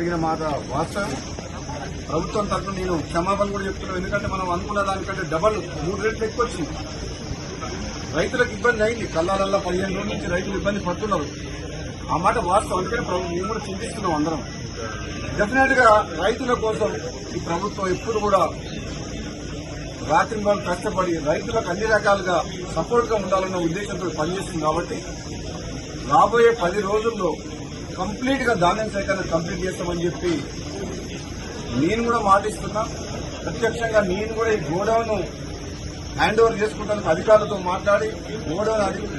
జరిగిన మాట వాస్తవం. ప్రభుత్వం తరఫున నేను క్షమాపణ కూడా చెప్తున్నాను. ఎందుకంటే మనం అనుకున్న దానికంటే డబల్ 3 రెట్లు ఎక్కువ వచ్చింది. రైతులకు ఇబ్బంది అయింది. కల్లాలల్లా 15 రోజుల నుంచి రైతులు ఇబ్బంది పడుతున్నారు. ఆ మాట వాస్తవం. అందుకని మేము కూడా చింతిస్తున్నాం అందరం. డెఫినెట్ గా రైతుల కోసం ఈ ప్రభుత్వం ఎప్పుడు కూడా రాత్రింబాలు కష్టపడి రైతులకు అన్ని రకాలుగా సపోర్ట్ గా ఉండాలన్న ఉద్దేశంతో పనిచేస్తుంది. కాబట్టి రాబోయే 10 రోజుల్లో కంప్లీట్ గా ధాన్యం సేకరణ కంప్లీట్ చేస్తామని చెప్పి నేను కూడా మాటిస్తున్నా. ప్రత్యక్షంగా నేను కూడా ఈ గోడౌన్ హ్యాండ్ ఓవర్ చేసుకుంటానికి అధికారులతో మాట్లాడి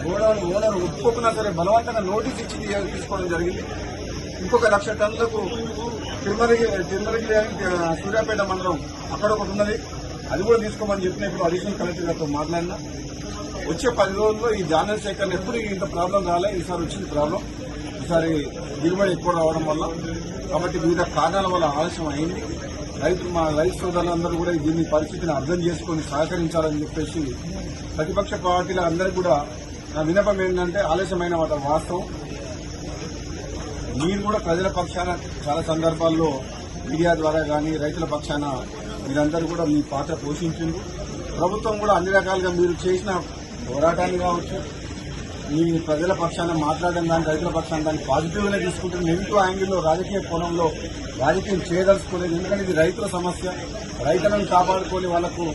గోడౌన్ ఓనర్ ఒప్పుకున్నా సరే బలవంతంగా నోటీస్ ఇచ్చి తీసుకోవడం జరిగింది. ఇంకొక 1,00,000 టన్నులకు తిరుమలగిరి సూర్యాపేట మండలం అక్కడ ఒకటి ఉన్నది, అది కూడా తీసుకోమని చెప్పినప్పుడు అడిషనల్ కలెక్టర్ గారితో మాట్లాడినా. వచ్చే 10 రోజుల్లో ఈ ధాన్యం సేకరణ ఎప్పుడు ఇంత ప్రాబ్లం రాలే. ఈసారి వచ్చింది ప్రాబ్లం. ఈసారి దిగుబడి ఎక్కువ రావడం వల్ల, కాబట్టి వివిధ కారణాల వల్ల ఆలస్యం అయింది. మా రైతు సోదరులందరూ కూడా దీన్ని పరిస్థితిని అర్థం చేసుకుని సహకరించాలని చెప్పేసి ప్రతిపక్ష పార్టీల అందరికీ కూడా నా విన్నపం ఏంటంటే, ఆలస్యమైన మాట వాస్తవం. మీరు కూడా ప్రజల పక్షాన చాలా సందర్భాల్లో మీడియా ద్వారా కానీ రైతుల పక్షాన మీరందరూ కూడా మీ పాత్ర పోషించింది. ప్రభుత్వం కూడా అన్ని రకాలుగా మీరు చేసిన పోరాటాన్ని కావచ్చు, మీ ప్రజల పక్షాన మాట్లాడడం కానీ రైతుల పక్షాన దాన్ని పాజిటివ్ గానే తీసుకుంటుంది. నెగిటివ్ యాంగిల్లో రాజకీయ కోణంలో రాజకీయం చేయదలుచుకోలేదు. ఎందుకంటే ఇది రైతుల సమస్య. రైతులను కాపాడుకొని వాళ్లకు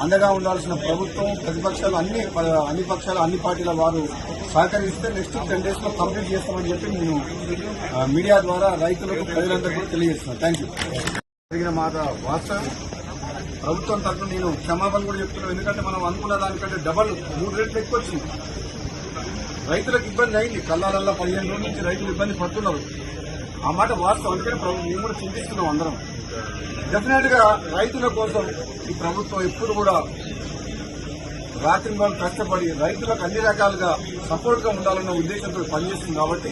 అండగా ఉండాల్సిన ప్రభుత్వం, ప్రతిపక్షాలు అన్ని పక్షాలు అన్ని పార్టీల వారు సహకరిస్తే నెక్స్ట్ 10 days లో కంప్లీట్ చేస్తామని చెప్పి నేను మీడియా ద్వారా రైతులకు ప్రజలందరికీ కూడా తెలియజేస్తున్నాను. Thank you. జరిగిన మాట వాస్తవం. ప్రభుత్వం తరఫున నేను క్షమాపణ కూడా చెప్తున్నాను. ఎందుకంటే మనం అనుకున్న దానికంటే డబల్ 3 రెట్లు ఎక్కువ వచ్చింది. రైతులకు ఇబ్బంది అయింది. కల్లాలల్లా 15 రోజుల నుంచి రైతులు ఇబ్బంది పడుతున్నారు. ఆ మాట వాస్తవం. అందుకని మేము కూడా చింతిస్తున్నాం అందరం. డెఫినెట్ గా రైతుల కోసం ఈ ప్రభుత్వం ఎప్పుడు కూడా రాత్రింబాలు కష్టపడి రైతులకు అన్ని రకాలుగా సపోర్ట్ గా ఉండాలన్న ఉద్దేశంతో పనిచేస్తుంది. కాబట్టి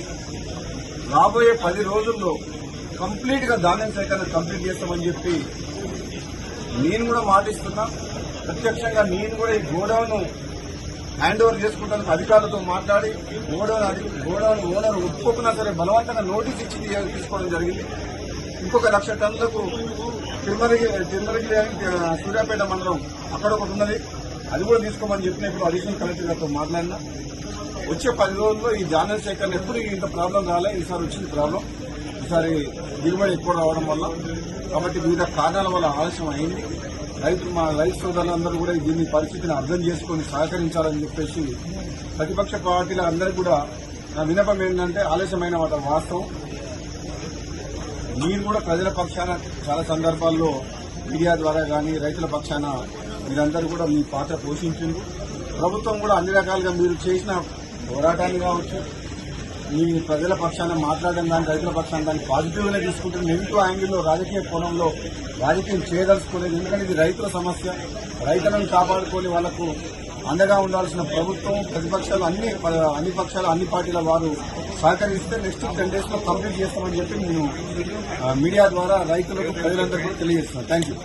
రాబోయే 10 రోజుల్లో కంప్లీట్ గా ధాన్యం సేకరణ కంప్లీట్ చేస్తామని చెప్పి నేను కూడా మాటిస్తున్నా. ప్రత్యక్షంగా నేను కూడా ఈ గోడౌన్ హ్యాండ్ ఓవర్ చేసుకుంటానికి అధికారులతో మాట్లాడి గోడౌన్ ఓనర్ ఒప్పుకున్నా సరే బలవంతంగా నోటీస్ ఇచ్చి తీసుకోవడం జరిగింది. ఇంకొక 1,00,000 టన్నులకు తిరుమలగిరి సూర్యాపేట మండలం అక్కడ ఒకటి ఉన్నది, అది కూడా తీసుకోమని చెప్పినప్పుడు అడిషనల్ కలెక్టర్ గారితో మాట్లాడినా. వచ్చే 10 రోజుల్లో ఈ ధాన్యం సేకరణ ఎప్పుడు ఇంత ప్రాబ్లం రాలే. ఈసారి వచ్చింది ప్రాబ్లం. ఈసారి దిగుబడి ఎక్కువ రావడం వల్ల, కాబట్టి వివిధ కారణాల వల్ల ఆలస్యం అయింది. మా రైతు సోదరులందరూ కూడా దీన్ని పరిస్థితిని అర్థం చేసుకుని సహకరించాలని చెప్పేసి ప్రతిపక్ష పార్టీల అందరికీ కూడా నా విన్నపం ఏంటంటే, ఆలస్యమైన మాట వాస్తవం. మీరు కూడా ప్రజల పక్షాన చాలా సందర్భాల్లో మీడియా ద్వారా కానీ రైతుల పక్షాన మీరందరూ కూడా మీ పాత్ర పోషించింది. ప్రభుత్వం కూడా అన్ని రకాలుగా మీరు చేసిన పోరాటాన్ని కావచ్చు, మీ ప్రజల పక్షాన మాట్లాడడం కానీ రైతుల పక్షాన దాన్ని పాజిటివ్ గానే తీసుకుంటుంది. నెగిటివ్ యాంగిల్లో రాజకీయ కోణంలో రాజకీయం చేయదలుచుకోలేదు. ఎందుకంటే ఇది రైతుల సమస్య. రైతులను కాపాడుకొని వాళ్లకు అండగా ఉండాల్సిన ప్రభుత్వం, ప్రతిపక్షాలు అన్ని పార్టీల వారు సహకరిస్తే నెక్స్ట్ 10 days లో కంప్లీట్ చేస్తామని చెప్పి నేను మీడియా ద్వారా రైతులకు ప్రజలందరికీ కూడా తెలియజేస్తున్నాను. Thank you.